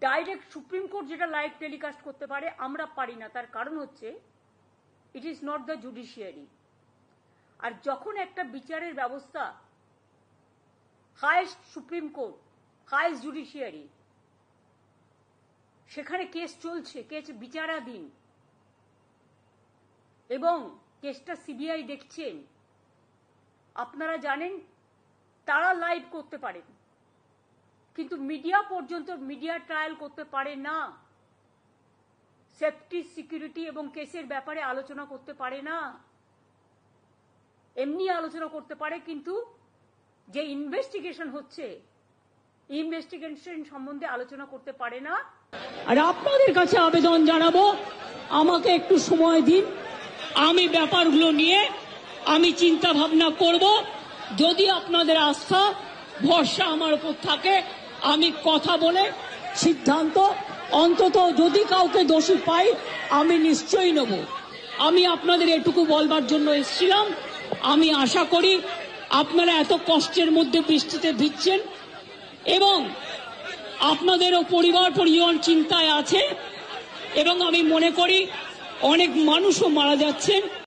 Direct supreme court যেটা live telecast করতে পারে আমরা পারি না। তার কারণ হচ্ছে it is not the judiciary. আর যখন একটা বিচারের ব্যবস্থা highest supreme court, highest judiciary, সেখানে কেস চলছে, কেস বিচারাধীন এবং কেসটা সিবিআই দেখছেন, আপনারা জানেন তারা লাইভ করতে পারেন, কিন্তু মিডিয়া পর্যন্ত মিডিয়া ট্রায়াল করতে পারে না, সেফটি সিকিউরিটি এবং কেসের ব্যাপারে আলোচনা করতে পারে না। এমনি আলোচনা করতে পারে, কিন্তু যে ইনভেস্টিগেশন হচ্ছে ইনভেস্টিগেশন সম্বন্ধে আলোচনা করতে পারে না। আর আপনাদের কাছে আবেদন জানাবো, আমাকে একটু সময় দিন, আমি ব্যাপারগুলো নিয়ে আমি চিন্তা ভাবনা করব। যদি আপনাদের আস্থা ভরসা আমার উপর থাকে, আমি কথা বলে সিদ্ধান্ত, অন্তত যদি কাউকে দোষী পাই আমি নিশ্চয়ই নেব। আমি আপনাদের এটুকু বলবার জন্য এসেছিলাম। আমি আশা করি আপনারা এত কষ্টের মধ্যে বৃষ্টিতে ভিজছেন এবং আপনাদেরও পরিবার পরিজন চিন্তায় আছে, এবং আমি মনে করি অনেক মানুষও মারা যাচ্ছেন।